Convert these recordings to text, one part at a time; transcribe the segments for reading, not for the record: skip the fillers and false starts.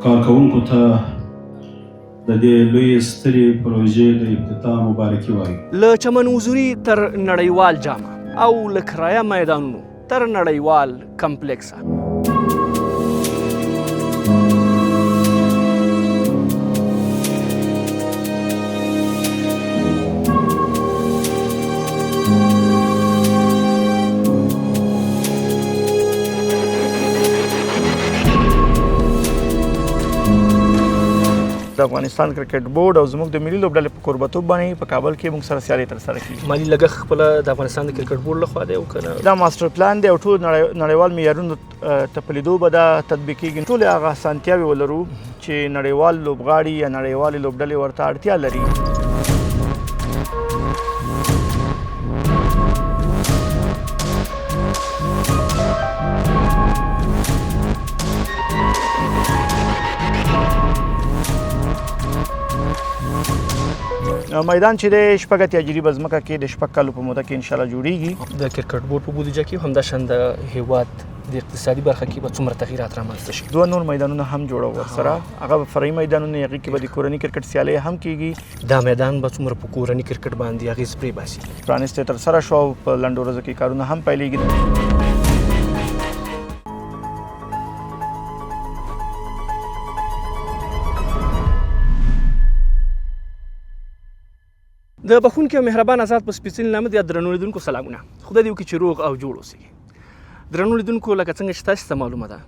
کارکوونکو ته د دې لویې سترې پروژې د افتتاح مبارکي وایو. له چمن حضوري تر نړیوال جامه او له کرایه میدانونو تر نړیوال کمپلیکسه. د افغانستان کرکټ بورډ او زموږ د ملي لوبډلې په کوربتوب باندې په کابل کې موږ سره سیالي ترسره کیږي. مالي لګښت خپله د افغانستان د کرکټ بورډ لخوا دی او کنه دا ماستر پلان دی او ټول نړیوال معیارونو ته په لیدو به دا تطبیق کیږي. ټول هغه اسانتیاوې ولرو چې نړیوال لوبغاړي یا نړیوالې لوبډلې ورته اړتیا لري. میدان چې د شپږ اتیا بزمکه کې د شپږ کالو په موده کې انشاءالله جوړیږي. د کرکټ بورډ په بودیجه کې همداشان د هیواد د اقتصادي برخه کې به څومره تغییرات رامنځته شي. دوه نور میدانونه هم جوړو ورسره، هغه فرعي میدانونه هغې کې به د کورني کرکټ سیالۍ هم کیږي. دا میدان به څومره په کورني کرکټ باندې اغېز پرې باسي. پرانیستی ترسره شو او په لنډو ورځو کې کارونه هم پیلېږي. د بخونکي او مهربان آزاد په سپېڅلي نامه د درنو لیدونکو سلامونه. خدای دې وکړي چې روغ او جوړ اوسئ. درنو لیدونکو لکه څنګه چې تاسو ته معلومه ده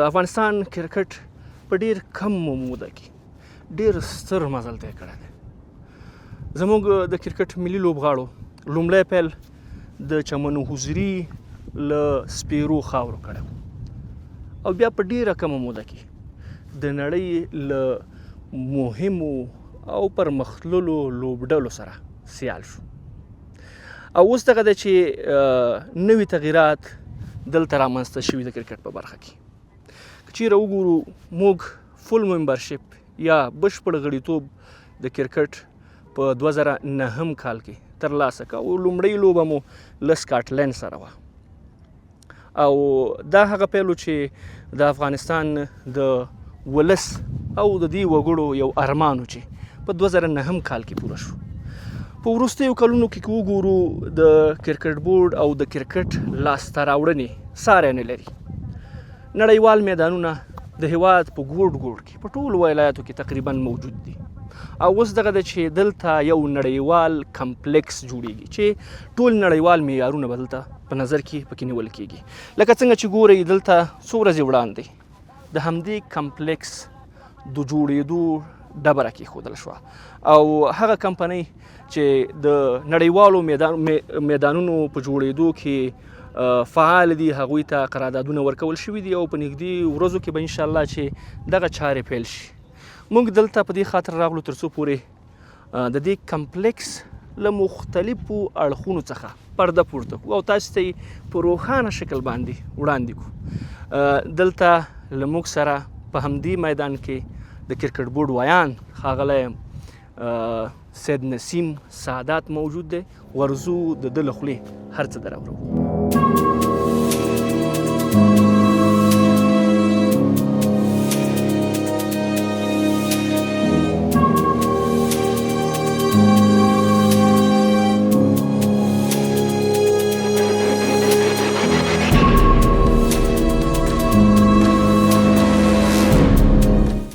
افغانستان کرکټ په ډېر کم موده کې ډېر ستر مزل طی کړی دی. زموږ د کرکټ ملي لوبغاړو لومړی پیل د چمن حضوري له سپیرو خاورو کړی او بیا په ډېره کمه موده کې د نړۍ له مهمو او پرمختللو لوبډلو سره سیال شو. او اوس دغه ده چې نوي تغییرات دلته رامنځته شوي د کرکټ په برخه کې. که چیرې وګورو موږ فل ممبرشپ یا بشپړ غړیتوب د کرکټ په 2009 کال کې ترلاسه کړ او لومړۍ لوبه مو له سکاټلند سره وه او دا هغه پیل و چې د افغانستان د ولس او د دې وګړو یو ارمان و چې په 2009 کال کې پوره شو. په وروستیو کلونو کې وګورو د کرکټ بورډ او د کرکټ لاسته راوړنې ساری نه لري. نړیوال میدانونه د هیواد په ګوټ ګوټ کې په ټولو ولایاتو کې تقریبا موجود دي او اوس دغه ده چې دلته یو نړیوال کمپلیکس جوړیږي چې ټول نړیوال معیارونه به دلته په نظر کې پکې نیول کیږي. لکه څنګه چې ګورئ دلته څو ورځې وړاندې د همدې کمپلیکس د جوړېدو ډبره کېښودل شوه او هغه کمپنۍ چې د نړیوالو میدانونو په جوړېدو کې فعال دي هغوی ته قراردادونه ورکول شوي دي او په نږدې ورځو کې به انشاءالله چې دغه چارې پیل شي. موږ دلته په دې خاطر راغلو تر څو پورې د دې کمپلیکس له مختلفو اړخونو څخه پرده پورته کړو او تاسو ته یې په روښانه شکل باندې وړاندې کړو. دلته له موږ سره په همدې میدان کې د کرکټ بورډ ویان ښاغلی سید نسیم سادات موجود دی. ورزو د ده له خولې هر څه دراوړو.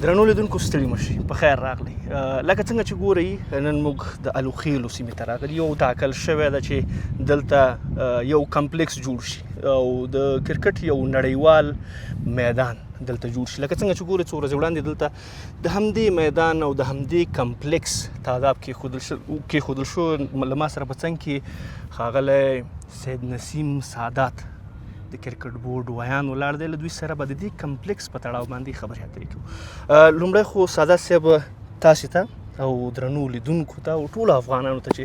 درنو لیدونکو ستړي مشي په خیر راغلی. لکه څنګه چې ګورئ نن موږ د الوخیلو سیمې ته راغلي یو ټاکل شوی ده چې دلته یو کمپلیکس جوړ شي او د کرکټ یو نړیوال میدان دلته جوړ شي. لکه څنګه چې ګورئ څو ورځې وړاندې دلته د همدې میدان او د همدې کمپلیکس تعداد کېښودل شو. له ما سره په څنګ کې ښاغلی سید نسیم سادات د کرکټ بورډ ویان ولاړ دی. له دوی سره به د دې کمپلیکس په تړاو باندې خبرې اترې کوو. لومړی خو سادات صاحب تاسې ته او درنو لیدونکو ته او ټولو افغانانو ته چې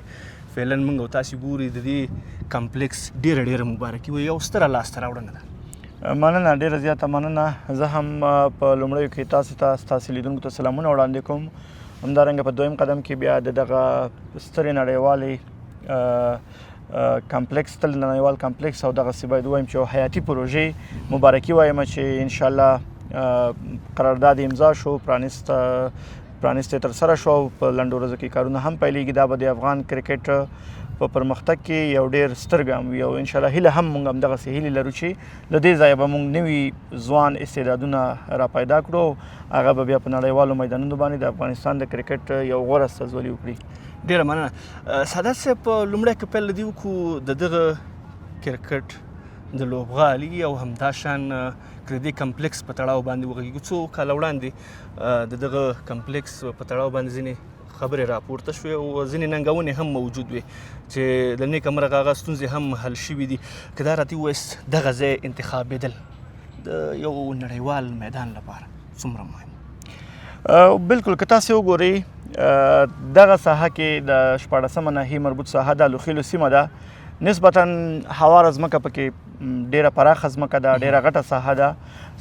فعلا موږ او تاسې ګوري د دې کمپلیکس ډېره مبارکي وي، یو ستره لاسته راوړنه ده. مننه، ډېره زیاته مننه. زه هم په لومړیو کې تاسو ته ستاسې لیدونکو ته سلامونه وړاندې کوم. همدارنګه په دویم قدم کې بیا د دغه سترې نړیوالې کمپلیکس تل نړیوال کمپلیکس او دغسې باید ووایم چې یو حیاتي پروژې مبارکي وایم چې انشاءالله قرارداد امضا شو، پرانیسته ترسره شو، په لنډو ورځو کې کارونه هم پیلېږي. دا به د افغان کرکټ په پرمختګ کې یو ډېر ستر ګام وي او انشاءالله هیله هم موږ همدغسې هیلې لرو چې له دې ځایه به موږ نوي ځوان استعدادونه را پیدا کړو، هغه به بیا په نړیوالو میدانونو باندې د افغانستان د کرکټ یو غوره استازولي وکړي. ډیره مننه. سعادت صاحب، په لومړی کې پیل دې وکړو د دغه کرکټ د لوبغالي او همداشان د دې کمپلیکس په تړاو باندې وغږیږو. څو کاله وړاندې د دغه کمپلیکس په تړاو باندې ځینې خبرې راپورته شوې او ځینې ننګونې هم موجود وي چې د نیکه مرغه هغه ستونزې هم حل شوي دي. که دا راته ووایست دغه ځای انتخابېدل د یو نړیوال میدان لپاره څومره مهم؟ بالکل، که تاسې وګورئ دغه ساحه کې د 14مه ناحیې مربوط ساحه د لوخیلو سیمه ده، نسبتا هواره ځمکه پکې ډیره پراخه ځمکه ده، ډیره غټه ساحه ده.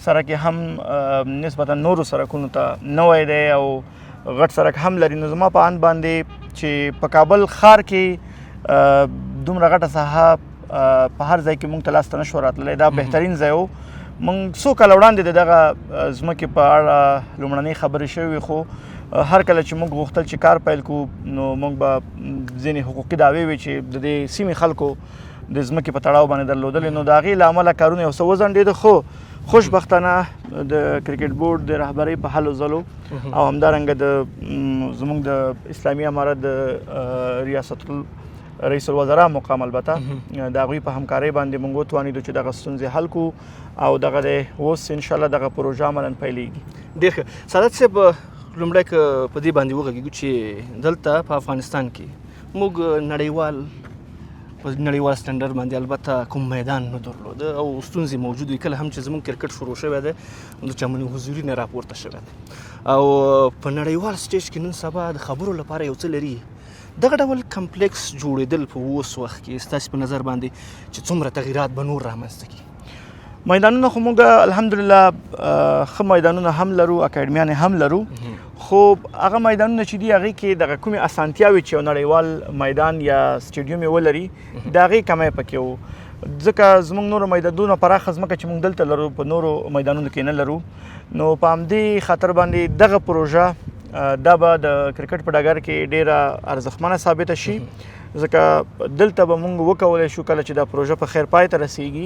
سړک یې هم نسبتا نورو سړکونو ته نوی دی او غټ سړک هم لري. نو زما په اند باندې چې په کابل ښار کې دومره غټه ساحه په هر ځای کې موږ ته لاسته نشو راتللی، دا بهترین ځای و. موږ څو کاله وړاندې د دغه ځمکې په اړه لومړنۍ خبرې شوې وي، خو هر کله چې موږ غوښتل چې کار پیل کړو نو موږ به ځینې حقوقي دعوې وي چې د دې سیمې خلکو د ځمکې په تړاو باندې درلودلې، نو د هغې له امله کارونه یو څه وځنډېده. خو خوشبختانه د کرکټ بورډ د رهبرۍ په هلو ځلو او همدارنګه زموږ د اسلامي امارت د ریاست رئیس الوزرا مقام البته د هغوی په همکارۍ باندې موږ وتوانېدو چې دغه ستونزې حل کړو او دغه دی اوس انشاءالله دغه پروژه عملاً پیلېږي. ډېر ښه. سعادت صاحب، لومړی که په دې باندې وغږیږو چې دلته په افغانستان کې موږ په نړیوال سټنډرډ باندې البته کوم میدان نه درلوده او ستونزې موجود وي. کله هم چې زموږ کرکټ شروع شوی دی د چمن حضوري نه راپورته شوی دی او په نړیوال سټیج کې نن سبا د خبرو لپاره یو څه لري. دغه ډول کمپلیکس جوړېدل په اوس وخت کې ستاسې په نظر باندې چې څومره تغییرات به نور رامنځته کړي؟ میدانونه خو موږ الحمدلله ښه میدانونه هم لرو، اکاډمیانې هم لرو، خو هغه میدانونه چې دي هغې کې دغه کومې اسانتیاوې چې یو نړیوال میدان یا سټیډیوم یې ولري د هغې کمی پکې و. ځکه زموږ نورو میدانونه پراخه ځمکه چې موږ دلته لرو په نورو میدانونو کې نه لرو. نو په همدې خاطر باندې دغه پروژه دا به د کرکټ په ډګر کې ډیره ارزښتمنه ثابته شي، ځکه دلته به موږ وکولی شو کله چې دا پروژه په خیر پای ته رسیږي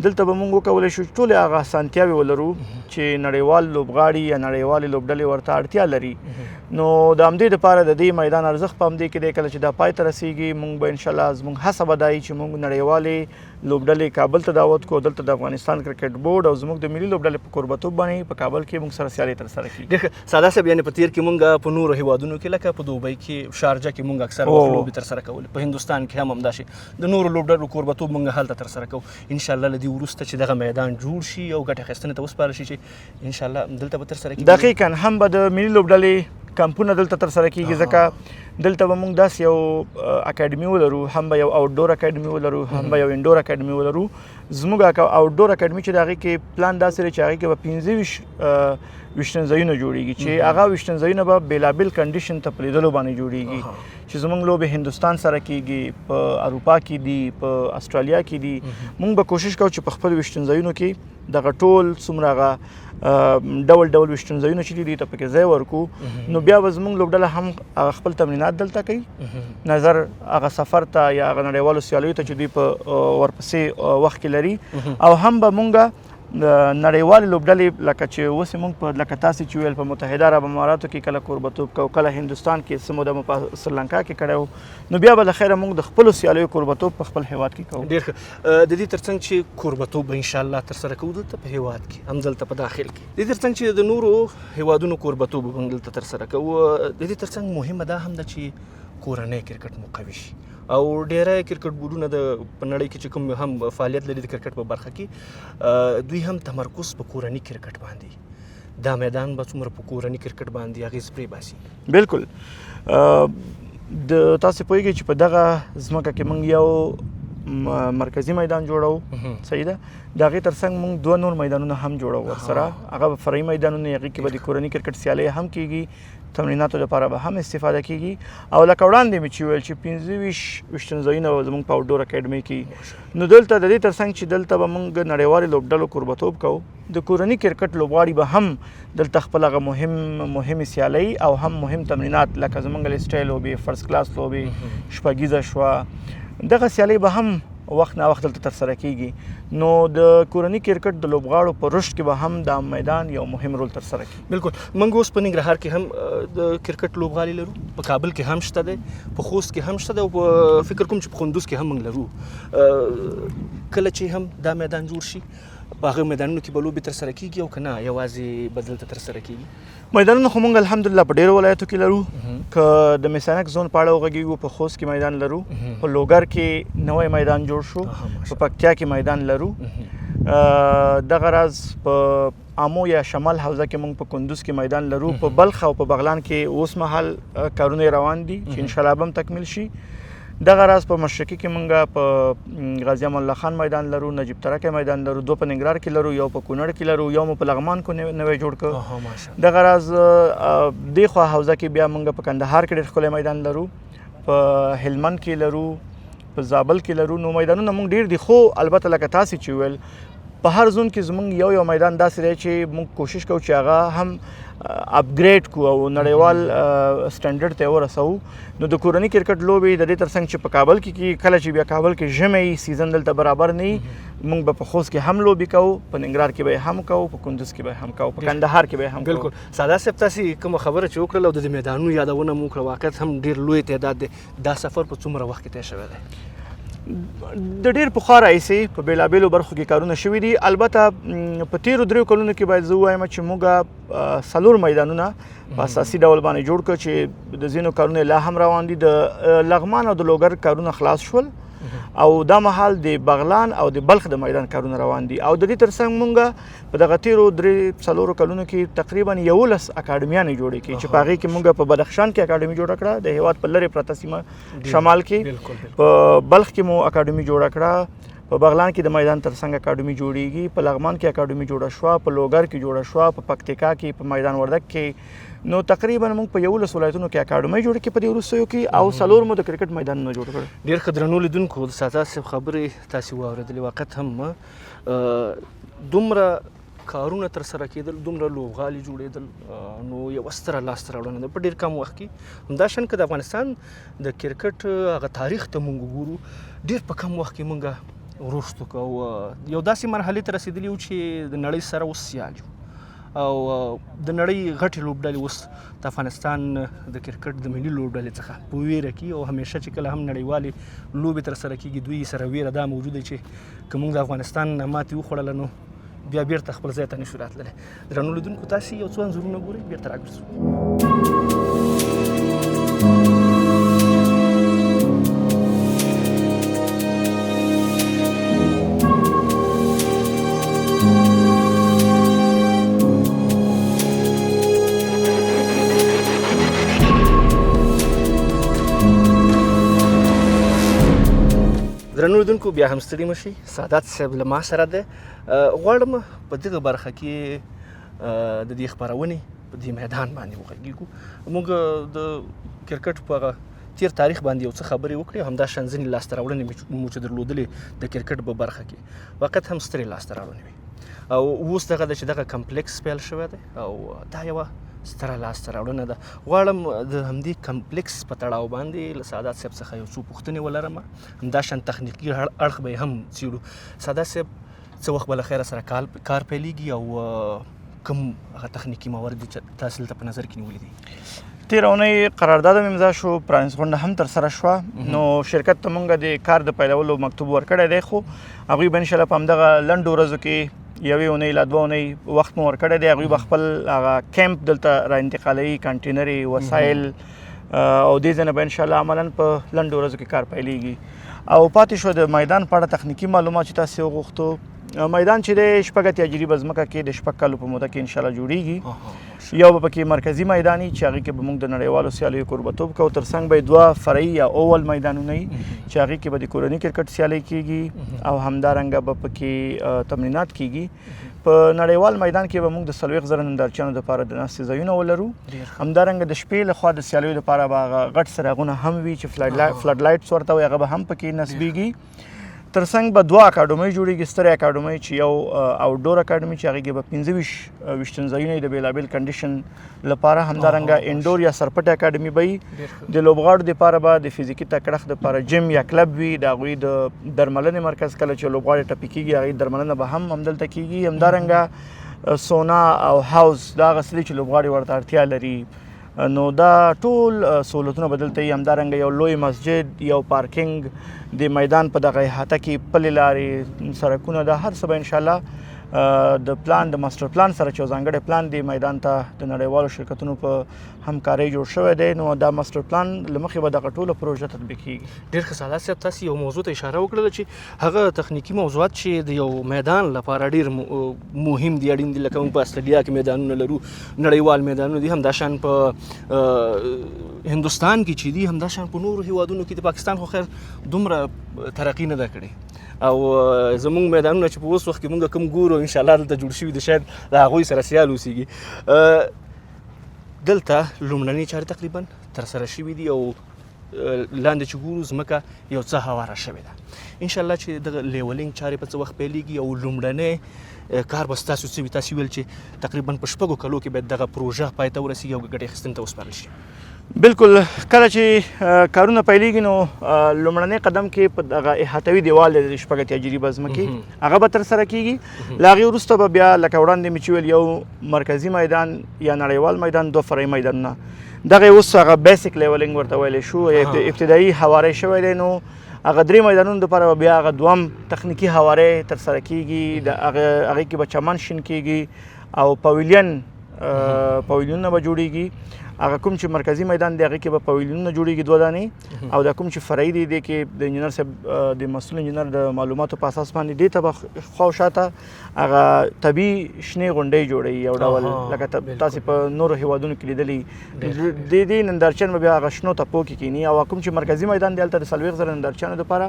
دلته به موږ وکولی شو ټولې هغه اسانتیاوې ولرو چې نړیوال لوبغاړي یا نړیوالې لوبډلې ورته اړتیا لري. نو د همدې دپاره د دې میدان ارزښت په همدې کې دی. کله چې دا پای ته رسیږي موږ به انشاءالله زموږ هڅه به دا وي چې موږ نړیوالې لوبډلې کابل ته دعوت کړو، دلته د افغانستان کرکټ بورډ او زموږ د ملي لوبډلې په کوربتوب باندې په کابل کې موږ سره سیالۍ ترسره کړي. ډېر ساده صاحب، یعنې په تېر کې موږ په نورو هیوادونو کې لکه په دوبۍ کې، شارجه کې موږ اکثر وخت لوبې ترسره کولې، په هندوستان کې هم همداسې د نورو لوبډلو کوربتوب موږ هلته ترسره کوو. انشاءالله له دې وروسته چې دغه میدان جوړ شي او ګټې اخیستنې ته وسپارل شي چې انشاءالله دلته به ترسره کېږي. دقیقاً هم به د ملي لوبډلې کمپونه دلته ترسره کېږي، ځکه دلته به موږ داسې یو اکاډمي ولرو، هم به یو آوټډور اکاډمي ولرو، هم به یو انډور اکاډمي ولرو. زموږ آوټډور اکاډمي چې د هغې کې پلان داسې دی چې هغې کې به 15 ویشتنځایونه جوړېږي چې هغه ویشتنځایونه به بېلابېل کنډیشن ته په لیدلو باندې جوړېږي چې زموږ لوبې هندوستان سره کېږي، په اروپا کې دي، په استرالیا کې دي. موږ به کوشش کوو چې په خپل ویشتنځایونو کې دغه ټول څومره هغه ډول ډول ویشتنځایونه چې دي ته پکې ځای ورکړو. نو بیا به زموږ لوبډله هم خپل تمرینات دلته کوي، نظر هغه سفر ته یا هغه نړیوالو سیالیو ته چې دوی په ورپسې وخت کې لري، او هم به موږ نړیوالې لوبډلې لکه چې اوس موږ په لکه تاسې چې ویل په متحده عرب اماراتو کې کله کوربتوب کوو، کله هندوستان کې څه موده مو په سریلانکا کې کړی و، نو بیا به له خیره موږ د خپلو سیالیو کوربتوب په خپل هیواد کې کوو. ډېر ښه. د دې ترڅنګ چې کوربتوب به انشاءالله ترسره کوو دلته په هیواد کې، همدلته په داخل کې، د دې ترڅنګ چې د نورو هیوادونو کوربتوب به دلته ترسره کوو، د دې ترڅنګ مهمه دا هم ده چې کورنی کرکټ مو قوي شي او ډېری کرکټ بورډونه د په نړۍ کې چې کوم هم فعالیت لري د کرکټ په برخه کې، دوی هم تمرکز په کورني کرکټ باندې، دا میدان به څومره په کورني کرکټ باندې اغېز پرې باسي. بالکل. د تاسې پوهېږئ چې په دغه ځمکه کې موږ یو مرکزي میدان جوړو، صحیح ده، د هغې ترڅنګ موږ 2 نور میدانونه هم جوړو ورسره، هغه به فرعي میدانونه، هغې کې به د کورني کرکټ سیالۍ هم کېږي، تمریناتو لپاره به هم استفاده کیږي او لکه وړاندې مې چې ویل چې 25 ځایونه زموږ په آوټډور اکیډمي کې نو دلته د دې ترڅنګ چې دلته به موږ نړیوالې لوبډلو کوربتوب کوو د کورني کرکټ لوبغاړي به هم دلته خپل هغه مهم سیالۍ او هم مهم تمرینات لکه زموږ سټایل لوبې فرست کلاس لوبې شپږیزه شوه دغه سیالۍ به هم وخت نه وخت دلته ترسره کیږي نو د کورني کرکټ د لوبغاړو په رشد کې به هم دا میدان یو مهم رول ترسره کوي. بالکل موږ اوس په ننګرهار کې هم د کرکټ لوبغاړي لرو، په کابل کې هم شته دی، په خوست کې هم شته دی او په فکر کوم چې په کندوز کې هم موږ لرو. کله چې هم دا میدان جوړ شي په هغه میدانونو کې به لوبې ترسره کیږي او که نه یوازې به دلته ترسره کیږي؟ میدانونه خو موږ الحمدلله په ډیرو ولایتو کې لرو. که د میسانک زون په اړه وغږیږو په خوست کې میدان لرو، په لوګر کې نوی میدان جوړ شو، په پکتیا کې میدان لرو. دغه راز په آمو یا شمال حوزه کې موږ په کندوز کې میدان لرو. په بلخ او په بغلان کې اوس مهال کارونه روان دي چې ان شاء الله به هم تکمیل شي. دغه راز په مشرقي کې موږ په غازی امان الله خان میدان لرو، نجیب ترکه میدان لرو، دو په ننګرهار کې لرو، یو په کونړ کې لرو، یو په لغمان کې نوی جوړ کړ. دغه راز د خو حوزه کې بیا موږ په کندهار کې ډېر ښکلی میدان لرو، په هلمند کې لرو، په زابل کې لرو. نو میدانونه موږ ډېر دي، خو البته لکه تاسې چې ویل په هر زون کې زموږ یو میدان داسې دی چې موږ کوشش کوو چې هغه هم اپګریډ کو او نړیوال سټانډرډ ته ورسوو. نو د کورني کرکټ لوبې د دې ترڅنګ چې په کابل کې کله چې بیا کابل کې ژمی سیزن دلته برابر نه وي موږ به په خوست کې هم لوبې کوو، په ننګرهار کې به هم کوو، په کندوز کې به هم کوو، په کندهار کې به هم کوو. بالکل ساده صاحب تاسې کومه خبره چې وکړله او د میدانونو یادونه مو وکړه واقعیت هم ډېر لوی تعداد دی. دا سفر په څومره وخت کې طی شوی دی؟ د ډېر پخوا راهیسې په بېلابېلو برخو کې کارونه شوي دي. البته په تیرو 3 کلونو کې باید زه ووایم چې موږ 4 میدانونه په اساسي ډول باندې جوړ کړ چې د ځینو کارونه لا هم روان دي. د لغمان او د لوګر کارونه خلاص شول او دا مهال د بغلان او د بلخ د میدان کارونه روان دي. او د دې ترڅنګ موږ په دغه تیرو 3-4 کلونو کې تقریبا 11 اکاډمیانې جوړې کړې چې په هغې کې موږ په بدخشان کې اکاډمي جوړه کړه، د هېواد په لرې پرته سیمه شمال کې، په بلخ کې مو اکاډمي جوړه کړه، په بغلان کې د میدان ترڅنګ اکاډمي جوړیږي، په لغمان کې اکاډمي جوړه شوه، په لوګر کې جوړه شوه، په پکتیکا کې، په میدان وردګ کې. نو تقریبا موږ په 11 ولایتونو کې اکاډمۍ جوړې کړې په دې وروستیو کې او 4 مو د کرکټ میدانونه جوړ کړل. ډېر ښه درنو لیدونکو د ساده صاحب خبرې تاسې واورېدلې. واقعیت هم دومره کارونه ترسره کېدل، دومره لوبغالي جوړېدل، نو یوه ستره لاسته راوړنه ده په ډېر کم وخت کې. همداشان که د افغانستان د کرکټ هغه تاریخ ته موږ وګورو ډېر په کم وخت کې موږ رشد وکړو، یو داسې مرحلې ته رسېدلي یو چې د نړۍ سره اوس سیال یو او د نړۍ غټې لوبډلې اوس د افغانستان د کرکټ د ملي لوبډلې څخه په ویره کې او همیشه چې کله هم نړیوالې لوبې ترسره کېږي دوی سره ویره دا موجوده چې که موږ د افغانستان نه ماتې وخوړله نو بیا بیرته خپل ځای ته نشو راتللی. درنو لیدونکو تاسې یو څو انځورونه ګورئ، بیرته راګرځو. درنو لیدونکو بیا هم ستړي مه شئ، سعادت صاحب له ما سره دی. غواړم په دغه برخه کې د دې خپرونې په دې میدان باندې وغږېږو. موږ د کرکټ په هغه تیر تاریخ باندې یو څه خبرې وکړې، همداشان ځینې لاسته راوړنې مو چې درلودلې د کرکټ په برخه کې واقعیت هم سترې لاسته راوړنې وي او اوس دغه ده چې دغه کمپلیکس پیل شوی دی او دا یوه ستره لاسته راوړنه ده. غواړم د همدې کمپلیکس په تړاو باندې له سعادت صاحب څخه یو څو پوښتنې ولرم، همداشان تخنیکي اړخ به یې هم څېړو. سعادت صاحب څه وخت به له خیره سره کار پیلېږي او کوم هغه تخنیکي موارد دي چې تاسې دلته په نظر کې نیولي دي؟ تېره اونۍ قرارداد هم امضا شو، پرانیست غونډه هم ترسره شوه. نو شرکت ته موږ د کار د پیلولو مکتوب ورکړی دی، خو هغوی به انشاءالله په همدغه لنډو ورځو کې یوې اونۍ لا 2 اونۍ وخت مو ورکړی دی. هغوی به خپل هغه کیمپ دلته را انتقالوي، کانټینرې، وسایل او دې ځای نه به انشاءالله عملاً په لنډو ورځو کې کار پیلېږي. او پاتې شو د میدان په اړه تخنیکي معلومات چې تاسې وغوښتو. میدان چې دی 6 اتیا جریبه ځمکه کې د 6 کالو په موده کې انشاءالله جوړیږي. یو به پکې مرکزي میدان وي چې هغې کې به موږ د نړیوالو سیالیو کوربتوب کوو، ترڅنګ به یې 2 فرعي یا اول میدانونه وي چې هغې کې به د کورني کرکټ سیالۍ کېږي او همدارنګه به پکې تمرینات کېږي. په نړیوال میدان کې به موږ د 40,000 نندارچیانو دپاره د ناستې ځایونه ولرو. همدارنګه د شپې لخوا د سیالیو دپاره به هغه غټ څراغونه هم وي چې فلډ لایټس ورته وایي، هغه به هم پکې نصبیږي. ترڅنګ به 2 اکاډمۍ جوړېږي، سترې اکاډمۍ چې یو آوټډور اکاډمي چې هغې کې به 15 ویشتن ځایونه د بېلابېل کنډیشن لپاره، همدارنګه انډور یا سرپټې اکاډمي به وي. د لوبغاړو دپاره به د فزیکي تکړښت دپاره جیم یا کلب وي، د هغوی د درملنې مرکز کله چې لوبغاړي ټپي کېږي هغې درملنه به هم همدلته کېږي. همدارنګه سونا او هاوس دا هغه څه دي چې لوبغاړي ورته اړتیا لري، نو دا ټول سهولتونه به دلته وي. همدارنګه یو لوی مسجد، یو پارکینګ، د میدان په دغه احاطه کې پلې لارې، سړکونه، دا هر څه به انشاءالله د پلان د ماسټر پلان سره چې یو ځانګړی پلان دی میدان ته د نړیوالو شرکتونو په همکارۍ جوړ شوی دی، نو دا ماسټر پلان له مخې به دغه ټوله پروژه تطبیق کېږي. ډېر ښه سعادت صاحب، تاسو یو موضوع ته اشاره وکړله چې هغه تخنیکي موضوعات چې د یو میدان لپاره ډېر مهم دي، اړین دي. لکه موږ په استرالیا کې میدانونه لرو، نړیوال میدانونه دي، همداشان په هندوستان کې چې دي، همداشان په نورو هیوادونو کې. د پاکستان خو خیر دومره ترقي نه ده کړې، او زموږ میدانونه چې په اوس وخت کې موږ کوم ګورو انشاءالله دلته جوړ شوي دي، شاید د هغوی سره سیال اوسیږي. دلته لومړنۍ چارې تقریبا ترسره شوي دي، او لاندې چې ګورو ځمکه یو څه هواره شوې ده. انشاءالله چې دغه لیولینګ چارې په څه وخت پیلېږي، او لومړنی کار به ستاسو څه وي؟ تاسو ویل چې تقریبا په 6 کلو کې باید دغه پروژه پای ته ورسېږي او ګټې اخیستنې ته وسپارل شي. بالکل، کله چې کارونه پیلېږي نو لومړنی قدم کې په دغه احاطوي دیوال د 6 جریبه ځمکې هغه به ترسره کېږي. له هغې وروسته به بیا لکه وړاندې مې چې ویل یو مرکزي میدان یا نړیوال میدان، 2 فرعي میدانونه، دغه اوس هغه بیسیک لیولینګ ورته ویلی شو، ابتدایي هواری شوی دی. نو هغه 3 میدانونو دپاره بیا هغه 2م تخنیکي هواری ترسره کېږي، د هغې کې به چمن شین کېږي او پویلیونونه به جوړېږي. هغه کوم چې مرکزي میدان دی هغې کې به پویلیونونه جوړېږي 2 دانې، او دا کوم چې فرعي دی دې کې د انجینر صاحب د مسؤل انجینر د معلوماتو په اساس باندې دې ته به خوا او شاته هغه طبیعي شنې غونډۍ جوړوي یو ډول، لکه تاسې په نورو هیوادونو کې لیدلي. د دې نندارچیان به بیا هغه شنو تپو کې کښېني، او کوم چې مرکزي میدان دی هلته د 40,000 نندارچیانو دپاره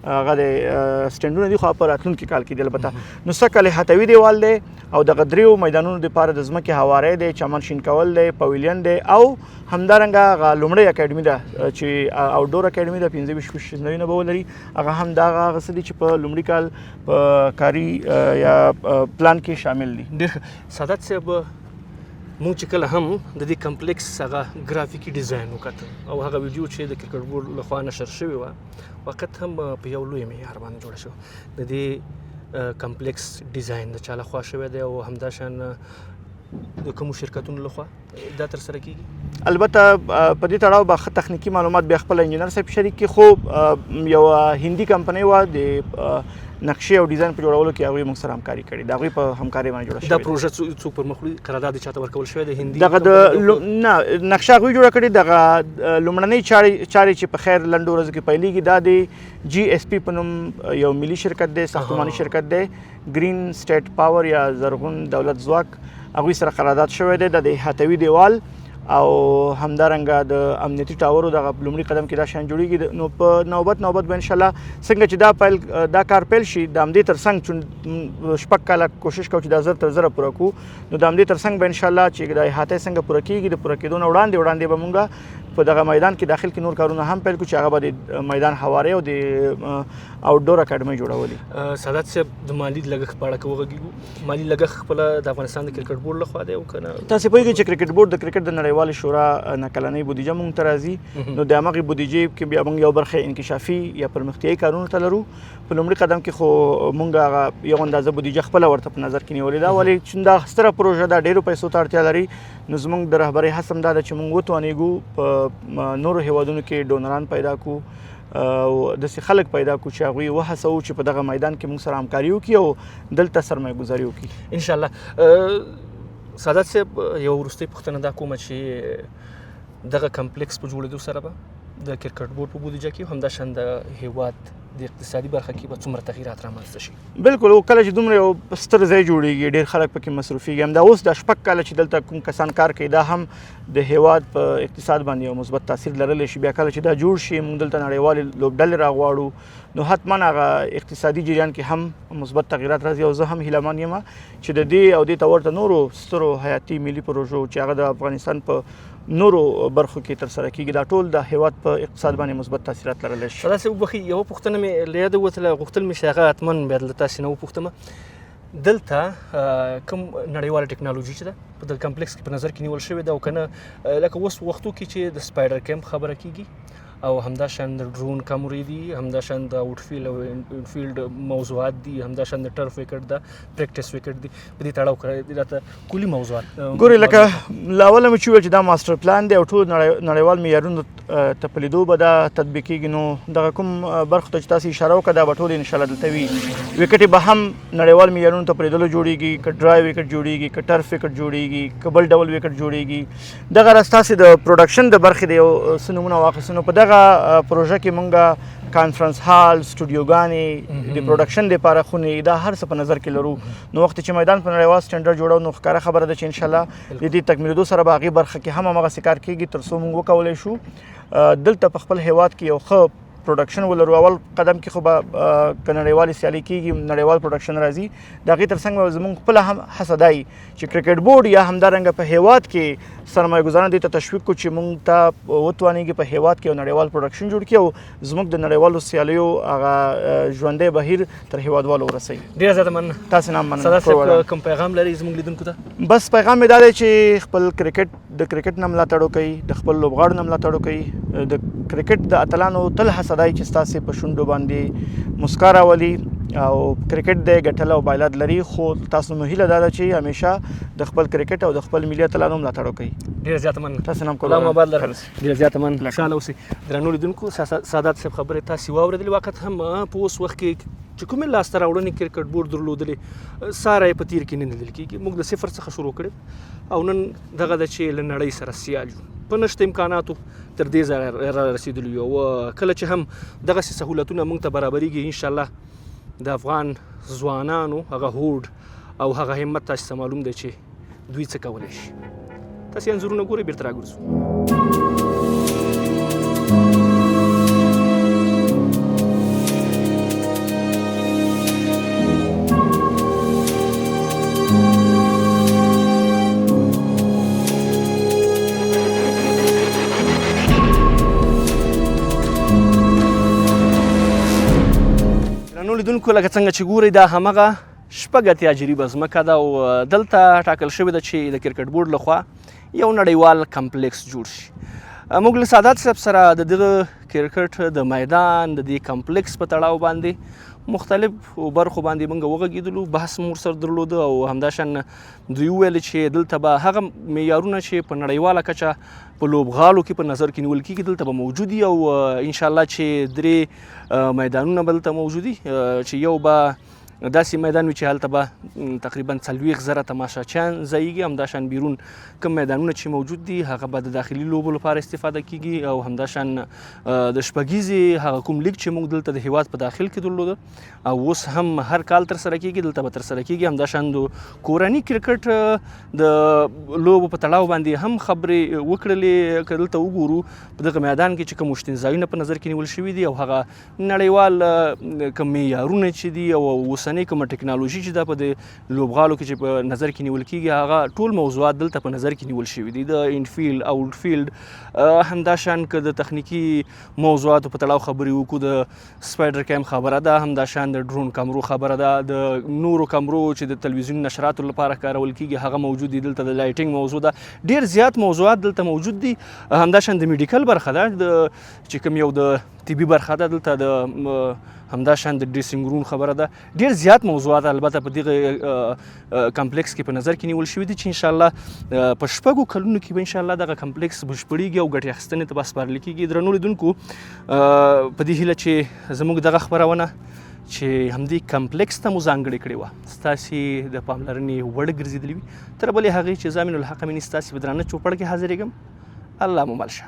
هغه د سټینډونه دي، خو په راتلونکي کال کې دي البته. نو سږ کال احاطوي دیوال دی، او دغه 3 میدانونو دپاره د ځمکې هواری دی، چمن شین کول دی، پویلین دی، او همدارنګه هغه لومړۍ اکاډمي ده چې آوټډور اکاډمي ده، 15 ځایونه به ولري. هغه هم دا هغه څه دي چې په لومړي کال په کاري یا پلان کې شامل دي. ډېر سعادت صاحب، موږ چې کله هم د دې کمپلیکس هغه ګرافیکي ډیزاین وکتل، او هغه ویډیو چې د کرکټ بورډ لخوا نشر شوې وه، وقت هم په یو لوی معیار باندې جوړه شوه. د دې کمپلیکس ډیزاین د چا لخوا شوی دی، او همداشان د کومو شرکتونو لخوا دا ترسره کېږي؟ البته په دې تړاو به ښه تخنیکي معلومات بیا خپل انجینر صاحب شریک کړي، خو یو هندي کمپنۍ وه د نقشې او ډیزاین په جوړولو کې هغوی موږ سره همکاري کړې، د هغوی په همکارۍ باندې جوړه شوې. دا پروژه څوک پر مخ وړي؟ قرارداد یې چاته ورکول شوی دی؟ هندي دغه نه نقشه هغوی جوړه کړې. دغه لومړنۍ چارې چې په خیر لنډو ورځو کې پیلېږي، دا د GSP په نوم یو ملي شرکت دی، ساختماني شرکت دی، ګرین سټیټ پاور یا زرغون دولت ځواک، هغوی سره قرارداد شوی دی. د احاطوي دیوال او همدارنګه د امنیتي ټاورو دغه لومړي قدم کې دا شان جوړېږي. نو په نوبت به انشاءالله څنګه چې دا کار پیل شي، د همدې ترڅنګ چون 6 کاله کوشش کوو چې دا 1000 تر 1000 پوره کړو، نو د همدې ترڅنګ به انشاءالله چې د احاطه څنګه پوره کېږي، د پوره کېدو نه وړاندې به مونږ په دغه میدان کې داخل کې نور کارونه هم پیل کړو چې هغه به د میدان هواری او د آوټډور اکاډمي جوړولي. سعادت صاحب، د مالي لګښت په اړه که وغږیږو، مالي لګښت خپله د افغانستان د کرکټ بورډ لخوا دی او که نه؟ تاسې پوهېږئ چې کرکټ بورډ د کرکټ د نړیوالې شورا نه کلنۍ بودیجه موږ ته راځي، نو د همغې بودیجې کې بیا موږ یو برخه انکشافي یا پرمختیایي کارونو ته لرو. په لومړي قدم کې خو موږ هغه یو اندازه بودیجه خپله ورته په نظر کې نیولې ده، ولې چې دا ستره پروژه ده، ډېرو پیسو ته اړتیا لري. نو زموږ د رهبرۍ هڅه هم دا ده چې موږ وتوانېږو په نورو هیوادونو کې ډونران پیدا کړو او داسې خلک پیدا کړو چې هغوی وهڅوو چې په دغه میدان کې موږ سره همکاري وکړي او دلته سرمایه ګذاري وکړي انشاءالله. سعادت صاحب، یو وروستۍ پوښتنه دا کومه چې دغه کمپلیکس په جوړېدو سره به د کرکټ بورډ په بودیجه کې همداشان د هیواد د اقتصادي برخه کې به څومره تغیرات رامنځته شي؟ بالکل او کله چې دومره یو ستر ځای جوړیږي ډېر خلک پکې مصروفیږي. همدا اوس د شپږ کاله چې دلته کوم کسان کار کوي دا هم د هیواد په اقتصاد باندې یو مثبت تاثیر لرلی شي. بیا کله چې دا جوړ شي موږ دلته نړیوالې لوبډلې راغواړو نو حتما هغه اقتصادي جریان کې هم مثبت تغیرات راځي. او زه هم هیله من یم چې د دې او دې ته ورته نورو سترو حیاتي ملي پروژو چې هغه د افغانستان په نورو برخو کې ترسره کیږي دا ټول د هیواد په اقتصاد باندې مثبت تاثیرات لرلی شي. داسې وبخښئ یوه پوښتنه مې له یاده وتله غوښتل مې چې هغه حتما بیا له تاسې نه وپوښتمه دلته کوم نړیواله ټکنالوژي چې ده په دغه کمپلیکس کې په نظر کې نیول شوې ده او که نه لکه اوس وختو کې چې د سپایډر کیمپ خبره کیږي او همداشان د ډرون کامرې دي همداشان د آوټفیلډ او انفیلډ موضوعات دي همداشان د ټرف وکټ ده پریکټس وکټ دي په دې تړاو کړی دي راته کلي موضوعات ګورې لکه له اوله مې چې وویل چې دا ماسټر پلان دی او ټول نړیوال معیارونو ته په لیدو به دا تطبیق کېږي. نو دغه کوم برخو ته چې تاسې اشاره وکړه دا به ټول انشاءالله دلته وي. وکټې به هم نړیوال معیارونو ته په لیدلو جوړېږي که ډرای وکټ جوړېږي که ټرف وکټ جوړېږي که بل ډول وکټ جوړېږي. دغه راز تاسې د پروډکشن د برخې د یو څه نومونه واخیستو نو په دغه پروژه کې مونږه کانفرنس هال سټوډیوګانې د پروډکشن لپاره خونې دا هر څه په نظر کې لرو. نو وخت چې میدان په نړیوال سټنډرډ جوړو نو ښکاره خبره ده چې انشاءالله د دې تکمیلېدو سره به هغې برخه کې هم همغسې کار کېږي تر څو موږ وکولی شو دلته په خپل هیواد کې یو ښه پروډکشن ولرو. اول قدم کې خو به که نړیوالې سیالي کېږي نړیوال پروډکشن راځي د هغې تر څنګ به زموږ خپله هم هڅه دا وي چې کرکټ بورډ یا همدارنګه په هیواد کې سرمایه ګزاران دې ته تشویق کړو چې موږ ته وتوانېږي په هیواد کې یو نړیوال پروډکشن جوړ کړي او زموږ د نړیوالو سیالیو هغه ژوندی بهیر تر هیوادوالو ورسوي. ډېره زیاته مننه. تاسې نه هم مننه. سردار صاحب کوم پیغام لري زموږ لیدونکو ته؟ بس پیغام مې دا دی چې خپل د کرکټ نه ملاتړ وکړئ د خپل لوبغاړو نه ملاتړ وکړئ د کرکټ د اتلانو تل هڅه دی چې ستاسې په شونډو باندې مسکا راولي او کرکټ دی ګټل او بایلات لري خو تاسو نو هیله دا ده چې همیشه د خپل کرکټ او د خپل ملي اتلانو ملاتړ وکړئ. ډېره زیاته مننه. تاسو نه هم الله مو آباد لره. ډېره زیاته مننه. خوشحاله اوسئ. درنو لیدونکو سادات صاحب خبرې تاسې واورېدلې وخت هم په اوس وخت کې چې کومې لاسته راوړنې کرکټ بورډ درلودلې ساره یې په تیر کې نه لیدل کېږي. موږ د صفر څخه شروع کړې او نن دغه ده چې له نړۍ سره سیال یو په نشته امکاناتو تر دې ځایه را رسېدلي یو. کله چې هم دغسې سهولتونه موږ ته برابرېږي انشاءالله د افغان ځوانانو هغه هوډ او هغه همت تاسې ته معلوم دی چې دوی څه کولی شي. تاسې انځورونه ګورئ بیرته راګرځو. لیدونکو لکه څنګه چې ګورئ دا همغه شپږ اتیا جریبه ځمکه ده او دلته ټاکل شوې ده چې د کرکټ بورډ لخوا یو نړیوال کمپلیکس جوړ شي. موږ له سادات صاحب سره د دغه کرکټ د میدان د دې کمپلیکس په تړاو باندې مختلف برخو باندې موږ وغږېدلو بحث مو ورسره درلوده او همداشان دوی وویل چې دلته به هغه معیارونه چې په نړیواله کچه په لوبغالو کې په نظر کې نیول کېږي دلته به موجود وي او انشاءالله چې درې میدانونه به دلته موجود وي چې یو به داسې میدان وي چې هلته به تقریبا 40,000 تماشاچیان ځایږي. همداشان بیرون کوم میدانونه چې موجود دي هغه به د داخلي لوبو لپاره استفاده کیږي او همداشان د شپږیزې هغه کوم لیګ چې موږ دلته د هیواد په داخل کې درلوده او اوس هم هر کال ترسره کیږي دلته به ترسره کیږي. همداشان د کورني کرکټ د لوبو په تړاو باندې هم خبرې وکړلې. که دلته وګورو په دغه میدان کې چې کوم مشتین په نظر کې نیول شوي دي او هغه نړیوال کوم معیارونه چې دي او اوسنۍ کومه ټکنالوژي چې دا په د لوبغالو کې چې په نظر کې نیول کېږي هغه ټول موضوعات دلته په نظر کې نیول شوي دي. د انفیلډ آوټفیلډ همداشان که د تخنیکي موضوعاتو په تړاو خبرې وکړو د سپایډر کیمپ خبره ده همداشان د ډرون کمرو خبره ده د نورو کمرو چې د تلویزیون نشراتو لپاره کارول کېږي هغه موجود دي. دلته د لایټینګ موضوع ده ډېر زیات موضوعات دلته موجود دي. همداشان د میډیکل برخه ده چې کوم یو د طبي برخه ده دلته د همداشان د ډریسینګ روم خبره ده. ډېر زیات موضوعات البته په دغه کمپلیکس کې په نظر کې نیول شوي دي چې انشاءالله په شپږو کلونو کې به انشاءالله دغه کمپلیکس بشپړېږي او ګټې اخیستنې ته به سپارل کېږي. درنو لیدونکو په دې هیله چې زموږ دغه خپرونه چې همدې کمپلیکس ته مو ځانګړې کړې وه ستاسې د پاملرنې وړ ګرځېدلې وي. تر بلې هغې چې زامن الحق امیني ستاسې په درانه چوپړ کې حاضرېږم. الله مو مل شه.